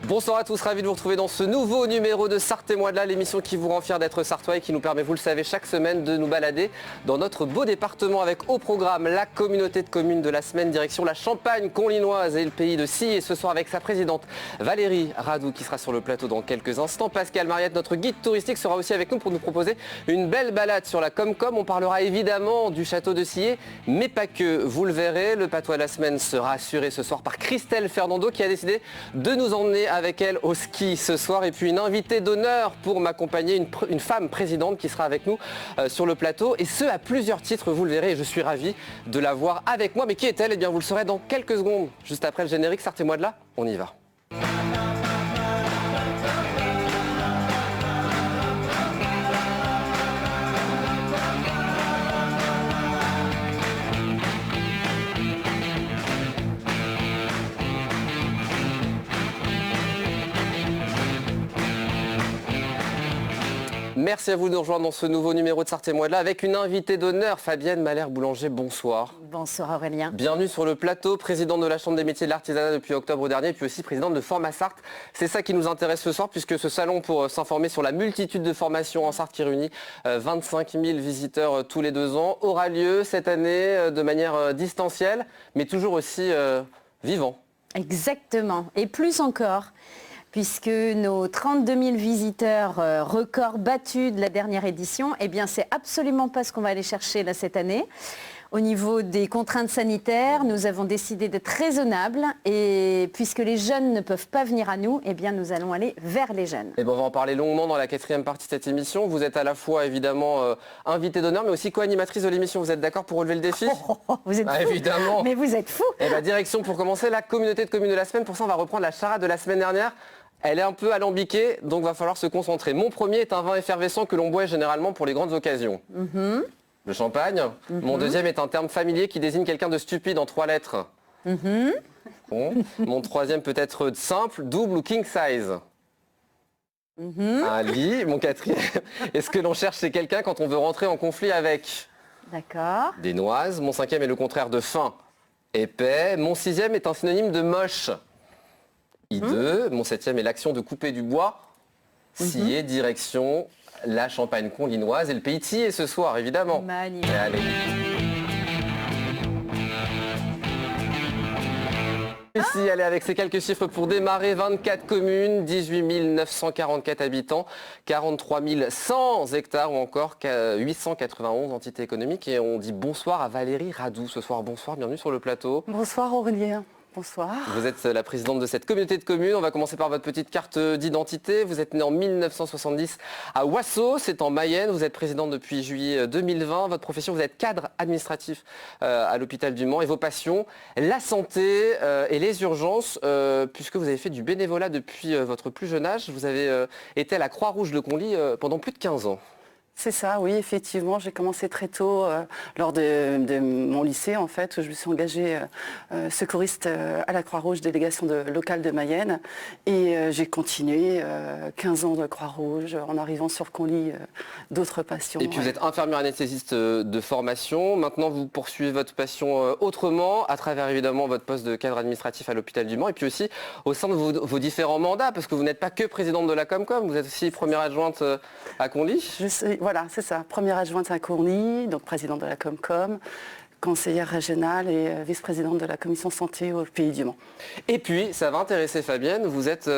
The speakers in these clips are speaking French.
Bonsoir à tous, ravi de vous retrouver dans ce nouveau numéro de Sarthe et moi de là, l'émission qui vous rend fier d'être sartois et qui nous permet, vous le savez, chaque semaine de nous balader dans notre beau département avec au programme la communauté de communes de la semaine, direction la Champagne conlinoise et le pays de Sille. Et ce soir avec sa présidente Valérie Radou qui sera sur le plateau dans quelques instants. Pascal Mariette, notre guide touristique, sera aussi avec nous pour nous proposer une belle balade sur la Comcom. On parlera évidemment du château de Sillé, mais pas que. Vous le verrez, le patois de la semaine sera assuré ce soir par Christelle Fernando qui a décidé de nous emmener avec elle au ski ce soir. Et puis une invitée d'honneur pour m'accompagner, une femme présidente qui sera avec nous sur le plateau. Et ce, à plusieurs titres, vous le verrez. Et je suis ravi de la voir avec moi. Mais qui est-elle? Eh bien, vous le saurez dans quelques secondes. Juste après le générique, Sarthe et moi de là, on y va. Merci à vous de nous rejoindre dans ce nouveau numéro de Sarthe et moi de là avec une invitée d'honneur, Fabienne Malher-Boulanger. Bonsoir. Bonsoir Aurélien. Bienvenue sur le plateau, présidente de la Chambre des métiers de l'artisanat depuis octobre dernier, puis aussi présidente de Forma Sarthe. C'est ça qui nous intéresse ce soir, puisque ce salon pour s'informer sur la multitude de formations en Sarthe qui réunit 25 000 visiteurs tous les 2 ans, aura lieu cette année de manière distancielle, mais toujours aussi vivant. Exactement, et plus encore, puisque nos 32 000 visiteurs, record battu de la dernière édition, eh bien c'est absolument pas ce qu'on va aller chercher là cette année. Au niveau des contraintes sanitaires, nous avons décidé d'être raisonnables et puisque les jeunes ne peuvent pas venir à nous, eh bien nous allons aller vers les jeunes. Et ben on va en parler longuement dans la 4e partie de cette émission. Vous êtes à la fois évidemment invitée d'honneur, mais aussi co-animatrice de l'émission. Vous êtes d'accord pour relever le défi? Vous êtes fous. Évidemment. Mais vous êtes fous. Et ben direction pour commencer la communauté de communes de la semaine. Pour ça, on va reprendre la charade de la semaine dernière. Elle est un peu alambiquée, donc va falloir se concentrer. Mon premier est un vin effervescent que l'on boit généralement pour les grandes occasions. Le champagne. Mon deuxième est un terme familier qui désigne quelqu'un de stupide en 3 lettres. Bon. Mon troisième peut être simple, double ou king size. Un lit. Mon quatrième est ce que l'on cherche chez quelqu'un quand on veut rentrer en conflit avec. D'accord. Des noises. Mon 5e est le contraire de fin, épais. Mon 6e est un synonyme de moche. I2, mon 7e est l'action de couper du bois. Sillé, direction la Champagne conlinoise et le pays de Sillé ce soir, évidemment. Magnifique. Allez. Ici, allez, avec ces quelques chiffres pour démarrer, 24 communes, 18 944 habitants, 43 100 hectares ou encore 891 entités économiques. Et on dit bonsoir à Valérie Radou ce soir. Bonsoir, bienvenue sur le plateau. Bonsoir Aurélien. Bonsoir. Vous êtes la présidente de cette communauté de communes. On va commencer par votre petite carte d'identité. Vous êtes née en 1970 à Oissau, c'est en Mayenne. Vous êtes présidente depuis juillet 2020. Votre profession, vous êtes cadre administratif à l'hôpital du Mans. Et vos passions, la santé et les urgences, puisque vous avez fait du bénévolat depuis votre plus jeune âge. Vous avez été à la Croix-Rouge de Conly pendant plus de 15 ans. C'est ça, oui, effectivement. J'ai commencé très tôt, lors de mon lycée, en fait, où je me suis engagée secouriste à la Croix-Rouge, délégation locale de Mayenne. Et j'ai continué 15 ans de Croix-Rouge, en arrivant sur Conly, d'autres passions. Et puis vous êtes infirmière anesthésiste de formation. Maintenant, vous poursuivez votre passion autrement, à travers évidemment votre poste de cadre administratif à l'hôpital du Mans, et puis aussi au sein de vos différents mandats, parce que vous n'êtes pas que présidente de la Comcom, vous êtes aussi première adjointe à Conly. Voilà, c'est ça. Première adjointe à Conly, donc présidente de la Comcom, conseillère régionale et vice-présidente de la commission santé au Pays du Mans. Et puis, ça va intéresser Fabienne, vous êtes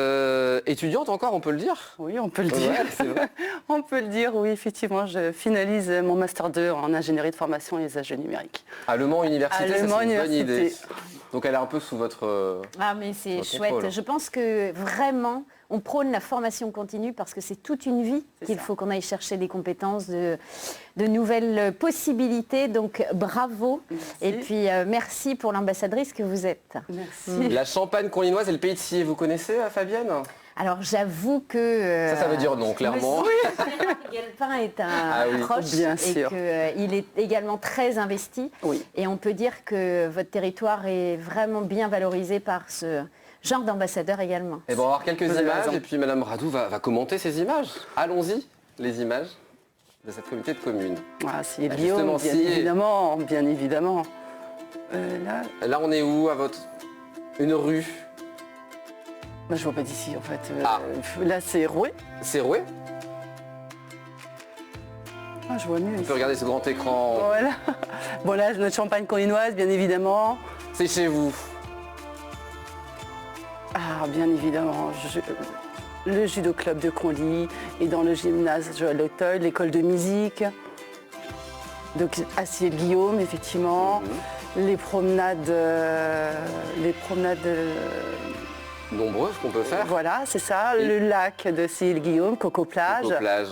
étudiante encore, on peut le dire? Oui, on peut le dire. Ouais, c'est vrai. On peut le dire, oui, effectivement. Je finalise mon Master 2 en ingénierie de formation et usage numérique. À Le Mans Université, à Le Mans ça, c'est une bonne Université. idée. Donc elle est un peu sous votre... Ah mais c'est votre chouette. contrôle. Je pense que vraiment, on prône la formation continue parce que c'est toute une vie qu'il faut qu'on aille chercher des compétences, de nouvelles possibilités. Donc bravo. Merci. Et puis merci pour l'ambassadrice que vous êtes. Merci. La Champagne conlinoise et le pays de Sillé, vous connaissez Fabienne? Alors j'avoue que... Ça veut dire non, clairement. Galpin est un Ah oui, proche bien et sûr. qu'il est également très investi. Oui. Et on peut dire que votre territoire est vraiment bien valorisé par ce genre d'ambassadeur également. Et bon, on va voir quelques Vous avez images raison. et puis Madame Radou va commenter ces images. Allons-y, les images de cette communauté de communes. Voilà, c'est Bah, bio, justement, bien Sillé. évidemment, bien évidemment. Là, Là, on est où à une rue? Bah, je vois pas d'ici en fait. Ah. Là c'est Rouet. C'est Rouet. Ah, je vois mieux On ici. peut regarder ce grand écran. Voilà. Bon là, notre champagne coninoise, bien évidemment. C'est chez vous. Ah, bien évidemment. Le judo club de Conly et dans le gymnase Joël Auteuil, l'école de musique. Donc à Ciel-Guillaume, effectivement. Les promenades. Nombreuses qu'on peut faire. Voilà, c'est ça. Le lac de Ciel-Guillaume, Coco Plage. Coco Plage,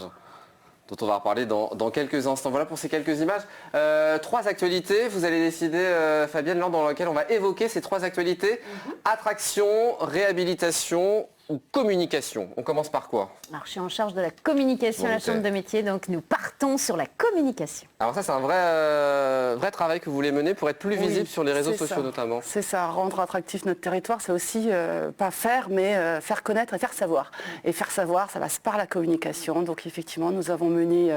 dont on va reparler dans quelques instants. Voilà pour ces quelques images. 3 actualités, vous allez décider, Fabienne, l'ordre dans lequel on va évoquer ces 3 actualités. Attraction, réhabilitation ou communication. On commence par quoi? Alors, je suis en charge de la communication à la Chambre de métier, donc nous partons sur la communication. Alors ça, c'est un vrai travail que vous voulez mener pour être plus visible sur les réseaux sociaux notamment. C'est ça, rendre attractif notre territoire, c'est aussi pas faire, mais faire connaître et faire savoir. Et faire savoir, ça passe par la communication. Donc effectivement, nous avons mené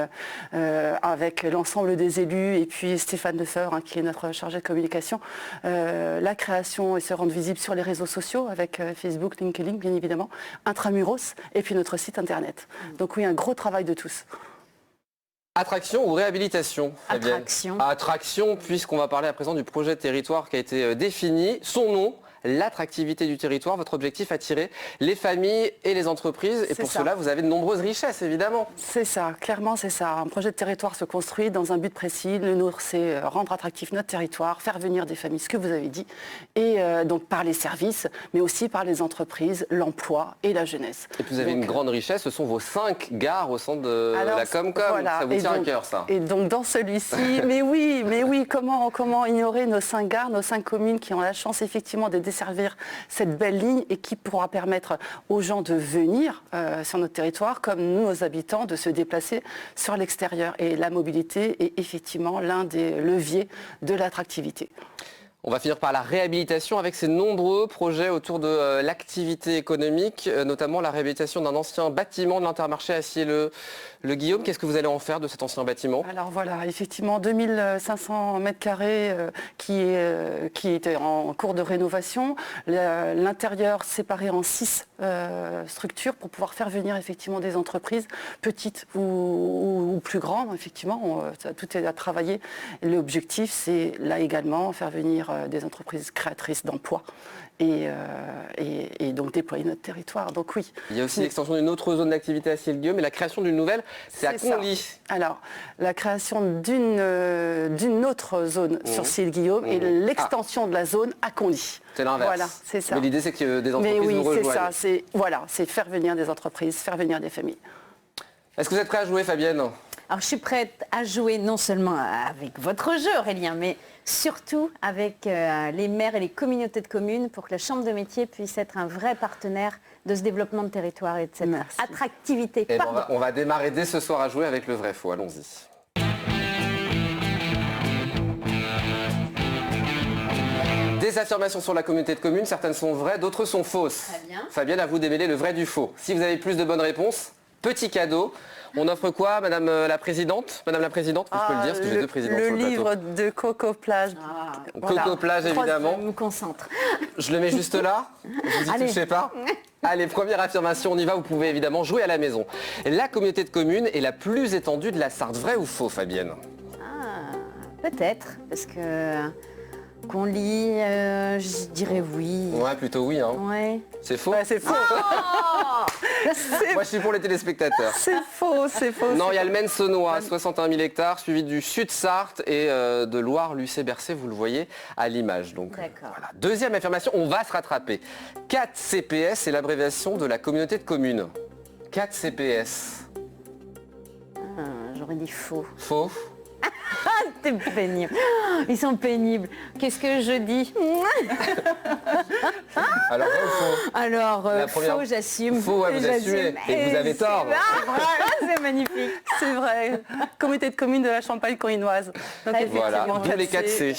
avec l'ensemble des élus et puis Stéphane Lefebvre, qui est notre chargé de communication, la création et se rendre visible sur les réseaux sociaux avec Facebook, LinkedIn, bien évidemment, Intramuros et puis notre site internet. Donc oui, un gros travail de tous. Attraction ou réhabilitation, Fabienne? Attraction. Attraction, puisqu'on va parler à présent du projet de territoire qui a été défini. Son nom, l'attractivité du territoire. Votre objectif, attirer les familles et les entreprises. Et pour cela, vous avez de nombreuses richesses, évidemment. C'est ça, clairement c'est ça. Un projet de territoire se construit dans un but précis. Le nôtre, c'est rendre attractif notre territoire, faire venir des familles, ce que vous avez dit. Et donc par les services, mais aussi par les entreprises, l'emploi et la jeunesse. Et puis vous avez une grande richesse, ce sont vos 5 gares au centre de la Comcom. Voilà. Ça vous tient à cœur, ça. Et donc dans celui-ci, mais oui, comment ignorer nos 5 gares, nos 5 communes qui ont la chance effectivement de desservir cette belle ligne et qui pourra permettre aux gens de venir sur notre territoire, comme nous, nos habitants, de se déplacer sur l'extérieur. Et la mobilité est effectivement l'un des leviers de l'attractivité. On va finir par la réhabilitation avec ces nombreux projets autour de l'activité économique, notamment la réhabilitation d'un ancien bâtiment de l'Intermarché à Ciel-le-Guillaume. Qu'est-ce que vous allez en faire de cet ancien bâtiment? Alors voilà, effectivement, 2500 m² qui était en cours de rénovation. L'intérieur séparé en 6 structures pour pouvoir faire venir effectivement des entreprises petites ou plus grandes. Effectivement, tout est à travailler. L'objectif, c'est là également faire venir des entreprises créatrices d'emplois et donc déployer notre territoire. Donc oui. Il y a aussi l'extension d'une autre zone d'activité à Ciel-Guillaume et la création d'une nouvelle, c'est à Conly. Alors, la création d'une autre zone sur Ciel-Guillaume et l'extension de la zone à Conly. C'est l'inverse. Voilà, c'est ça. Mais l'idée, c'est que des entreprises vous rejoignent. c'est ça. C'est faire venir des entreprises, faire venir des familles. Est-ce que vous êtes prêt à jouer, Fabienne? Alors, je suis prête à jouer non seulement avec votre jeu, Aurélien, mais surtout avec les maires et les communautés de communes pour que la Chambre de métier puisse être un vrai partenaire de ce développement de territoire et de cette attractivité. On va démarrer dès ce soir à jouer avec le vrai faux. Allons-y. Des affirmations sur la communauté de communes, certaines sont vraies, d'autres sont fausses. Très bien. Fabienne, à vous d'émêler le vrai du faux. Si vous avez plus de bonnes réponses, petit cadeau. On offre quoi, Madame la Présidente? Madame la Présidente, je peux le dire, parce que j'ai 2 présidents sur le plateau. Le livre de Coco Plage. Coco Plage, évidemment. Je me concentre. Je le mets juste là. Vous y touchez pas. Allez, première affirmation, on y va. Vous pouvez évidemment jouer à la maison. La communauté de communes est la plus étendue de la Sarthe. Vrai ou faux, Fabienne? Peut-être, parce que Conly, je dirais oui. Ouais, plutôt oui. Hein. Ouais. C'est faux? Ouais, c'est faux. Moi, je suis pour les téléspectateurs. C'est faux, c'est faux. Non, il y a le Maine-Saunois, 61 000 hectares, suivi du Sud-Sarthe et de Loire-Lucé-Bercé, vous le voyez à l'image. Donc, voilà. Deuxième affirmation, on va se rattraper. 4 CPS, c'est l'abréviation de la communauté de communes. 4 CPS. J'aurais dit faux. Faux? T'es pénible. Ils sont pénibles. Qu'est-ce que je dis? Alors, vrai ou faux? Alors, faux, j'assume. Faux, ouais, vous assumez. Et vous avez tort. C'est magnifique. C'est vrai. Comité de communes de la Champagne coninoise. Donc, voilà, tous les 4 C.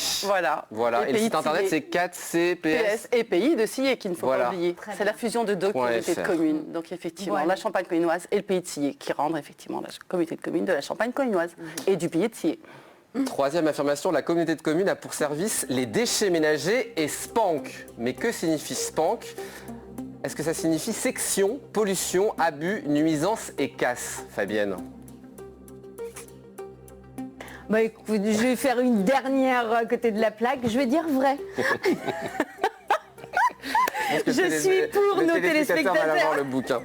Voilà. Et le site internet, c'est 4CPS. Et pays de Sillé, qu'il ne faut pas oublier. C'est la fusion de 2 comités de communes. Donc, effectivement, la Champagne coninoise et le pays de Sillé, qui rendent effectivement la comité de communes de la Champagne coninoise et du pays de Sillé. Troisième affirmation, la communauté de communes a pour service les déchets ménagers et SPANC. Mais que signifie SPANC? Est-ce que ça signifie section, pollution, abus, nuisance et casse, Fabienne? Bah écoute, je vais faire une dernière à côté de la plaque. Je vais dire vrai. Je suis pour nos téléspectateurs. Vont aller voir le bouquin.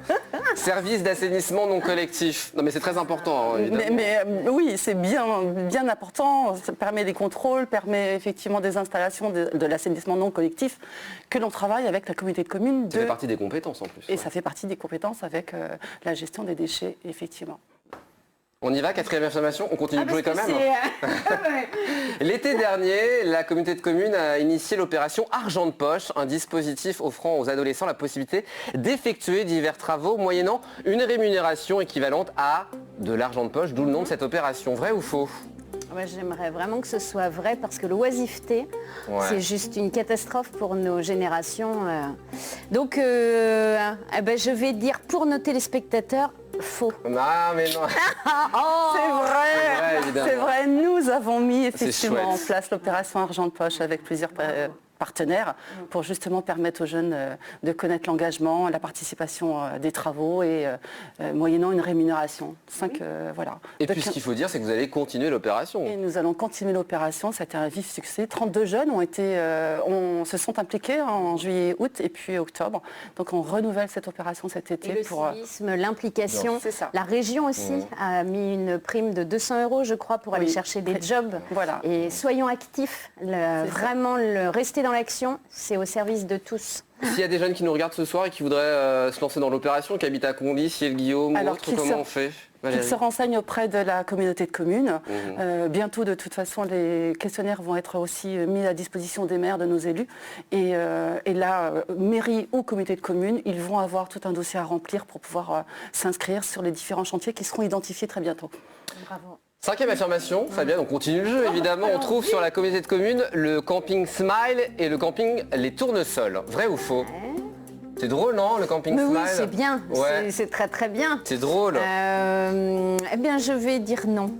Service d'assainissement non collectif. Non mais c'est très important, hein, évidemment. Oui, c'est bien important. Ça permet des contrôles, permet effectivement des installations de l'assainissement non collectif que l'on travaille avec la communauté de communes. Ça fait partie des compétences en plus. Et ça fait partie des compétences avec la gestion des déchets, effectivement. On y va, quatrième affirmation, on continue de jouer quand même. L'été dernier, la communauté de communes a initié l'opération Argent de poche, un dispositif offrant aux adolescents la possibilité d'effectuer divers travaux moyennant une rémunération équivalente à de l'argent de poche, d'où le nom de cette opération. Vrai ou faux? Ouais, j'aimerais vraiment que ce soit vrai parce que l'oisiveté, c'est juste une catastrophe pour nos générations. Donc, je vais dire pour nos téléspectateurs, faux. Non, mais non. C'est vrai, nous avons mis effectivement en place l'opération Argent de poche avec plusieurs partenaires pour justement permettre aux jeunes de connaître l'engagement, la participation des travaux et moyennant une rémunération. Voilà. Et puis ce qu'il faut dire, c'est que vous allez continuer l'opération. Et nous allons continuer l'opération, ça a été un vif succès. 32 jeunes se sont impliqués en juillet, août et puis octobre. Donc on renouvelle cette opération cet été. Et le civisme, l'implication, la région aussi a mis une prime de 200 € je crois pour aller chercher des jobs. Voilà. Et soyons actifs, vraiment rester dans l'action, c'est au service de tous. S'il y a des jeunes qui nous regardent ce soir et qui voudraient se lancer dans l'opération, qui habitent à Conly, Ciel-Guillaume ou autre, comment on fait? Qu'ils se renseignent auprès de la communauté de communes. Bientôt, de toute façon, les questionnaires vont être aussi mis à disposition des maires, de nos élus. Et là, mairie ou communauté de communes, ils vont avoir tout un dossier à remplir pour pouvoir s'inscrire sur les différents chantiers qui seront identifiés très bientôt. Bravo. Cinquième affirmation, Fabienne, on continue le jeu évidemment. On trouve sur la communauté de communes le camping Smile et le camping Les Tournesols. Vrai ou faux? C'est drôle, non, le camping Smile? Oui, c'est bien, c'est très très bien. C'est drôle. Eh bien, je vais dire non.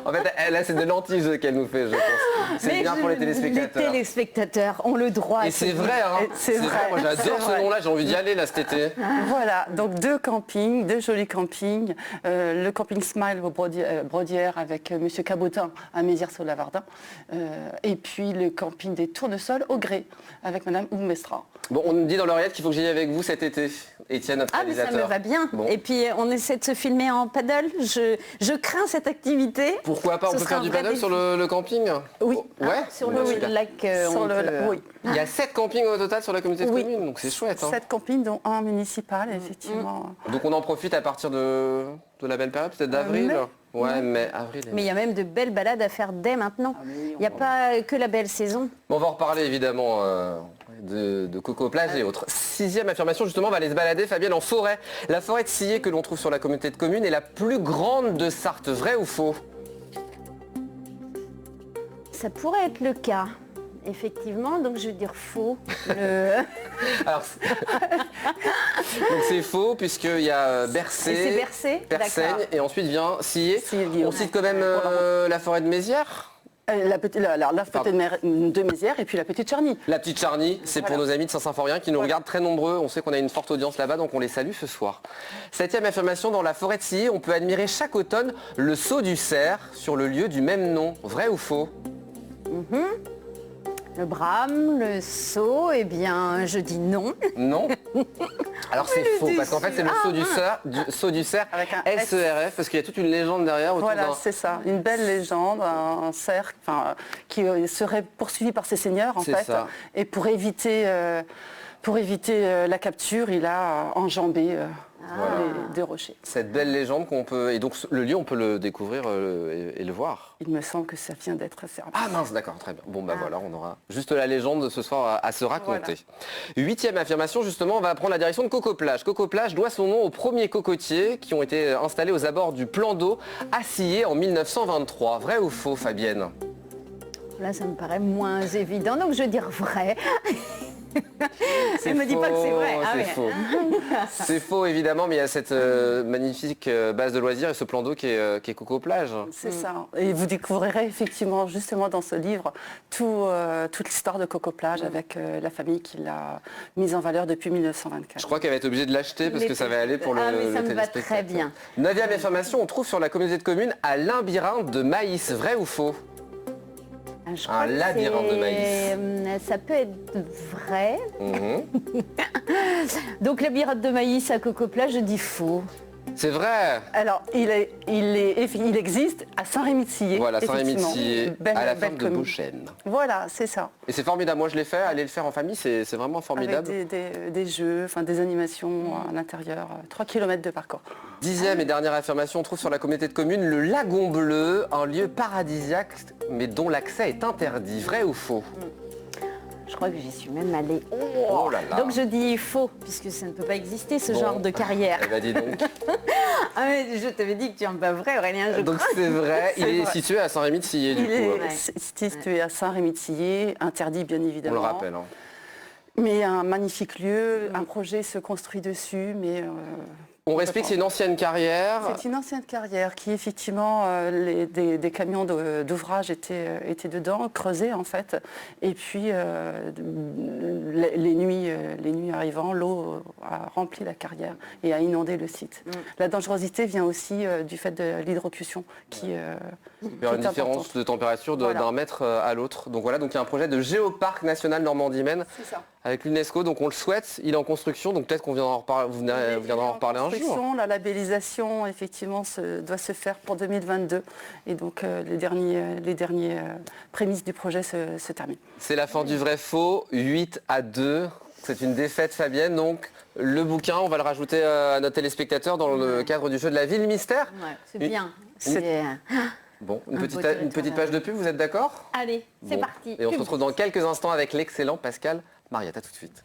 En fait, là, c'est de l'anti-jeu qu'elle nous fait, je pense. C'est bien pour les téléspectateurs. Les téléspectateurs ont le droit. Et c'est vrai, hein. C'est vrai. Moi, j'adore ce nom-là. J'ai envie d'y aller, là, cet été. Voilà, donc deux campings, deux jolis campings. Le camping Smile au Brodière avec Monsieur Cabotin à Mézières-sur-Lavardin. Et puis le camping des Tournesols au Gré avec Madame Oumestra. Bon, on nous dit dans l'oreillette qu'il faut que j'y aille avec vous cet été. Étienne, notre réalisateur. Mais ça me va bien. Bon. Et puis, on essaie de se filmer en paddle. Je crains cette activité. Pourquoi pas? On peut faire du paddle sur le camping? Oui. Sur le lac. Oui. Il y a 7 campings au total sur la communauté de communes, donc c'est chouette. 7 campings, dont un municipal, effectivement. Donc on en profite à partir de la belle période, peut-être d'avril? Ouais, mais avril. Mais il y a même de belles balades à faire dès maintenant. Il n'y a pas que la belle saison. On va en reparler évidemment de Coco-Plage et autres. Sixième affirmation, justement, on va aller se balader, Fabienne, en forêt. La forêt de Sillé que l'on trouve sur la communauté de communes est la plus grande de Sarthe. Vrai ou faux? Ça pourrait être le cas. Effectivement, donc je vais dire faux. Alors, donc c'est faux puisqu'il y a Bercé, Persaigne et ensuite vient Sillé. On cite quand même la forêt de Mézières. La petite de Mézières et puis la petite Charny. La petite Charny, c'est pour nos amis de Saint-Symphorien qui nous regardent très nombreux. On sait qu'on a une forte audience là-bas, donc on les salue ce soir. Septième affirmation, dans la forêt de Sillé, on peut admirer chaque automne le saut du cerf sur le lieu du même nom. Vrai ou faux? Le brame, le saut, eh bien, je dis non. Non. Alors c'est faux, parce qu'en fait c'est le saut du cerf avec un SERF, parce qu'il y a toute une légende derrière. Voilà, c'est ça, une belle légende, un cerf qui serait poursuivi par ses seigneurs en fait. Ça. Et pour éviter la capture, il a enjambé les deux rochers. Cette belle légende qu'on peut... Et donc le lieu, on peut le découvrir et le voir. Il me semble que ça vient d'être servi. Ah mince, d'accord, très bien. Bon voilà, on aura juste la légende de ce soir à se raconter. Voilà. Huitième affirmation, justement, on va prendre la direction de Coco-Plage. Coco-Plage doit son nom aux premiers cocotiers qui ont été installés aux abords du plan d'eau à Sillé en 1923. Vrai ou faux, Fabienne? Là, ça me paraît moins évident, donc je vais dire vrai. Elle me dit pas que c'est vrai. Ah c'est ouais. faux. C'est faux évidemment, mais il y a cette magnifique base de loisirs et ce plan d'eau qui est Coco Plage. C'est ça. Et vous découvrirez effectivement justement dans ce livre toute l'histoire de Coco Plage avec la famille qui l'a mise en valeur depuis 1924. Je crois qu'elle va être obligée de l'acheter parce que ça va aller pour le, Ah, mais ça le me va téléspectateur. très bien. 9e information, on trouve sur la communauté de communes un labyrinthe de maïs, vrai ou faux? Je crois que labyrinthe de maïs. Ça peut être vrai. Mhm. Donc labyrinthe de maïs à Coco Plage, je dis faux. C'est vrai. Alors, il existe à Saint-Rémy-de-Sillé. Voilà, effectivement. Saint-Rémy-de-Sillé, à la ferme de commune. Beauchêne. Voilà, c'est ça. Et c'est formidable, moi je l'ai fait, aller le faire en famille, c'est vraiment formidable. Avec des jeux, enfin des animations à l'intérieur, 3 km de parcours. 10e et dernière affirmation, on trouve sur la communauté de communes le Lagon Bleu, un lieu paradisiaque, mais dont l'accès est interdit. Vrai ou faux? Je crois que j'y suis même allée. Oh là là. Donc je dis faux, puisque ça ne peut pas exister ce Bon. genre de carrière. Eh ben, dis donc. Ah, mais je t'avais dit que tu n'en pas vrai, Aurélien. Je Donc crois. c'est vrai, il C'est est vrai. situé à Saint-Rémy-de-Sillé du Il coup. est Ouais. situé à Saint-Rémy-de-Sillé, interdit bien On évidemment. le rappelle. Hein. Mais un magnifique lieu, un projet se construit dessus, mais... On explique que c'est une ancienne carrière. C'est une ancienne carrière qui, effectivement, des camions d'ouvrage étaient dedans, creusés en fait. Et puis, les nuits arrivant, l'eau a rempli la carrière et a inondé le site. La dangerosité vient aussi du fait de l'hydrocution qui Il y est a une différence importante. de température Voilà. d'un mètre à l'autre. Donc voilà, donc il y a un projet de géoparc national Normandie-Maine C'est ça. avec l'UNESCO. Donc on le souhaite, il est en construction. Donc peut-être qu'on viendra en reparler, vous viendrez en reparler un jour. La labellisation, effectivement, doit se faire pour 2022. Et donc, les derniers prémices du projet se terminent. C'est la fin du vrai-faux, 8-2. C'est une défaite Fabienne. Donc le bouquin, on va le rajouter à notre téléspectateur dans le cadre du jeu de la ville mystère. Ouais, c'est Une- bien. c'est- C'est- Bon, Un beau une territoire petite page de pub, vous êtes d'accord? Allez, c'est Bon. parti. Et on se retrouve dans quelques instants avec l'excellent Pascal Mariette. À tout de suite.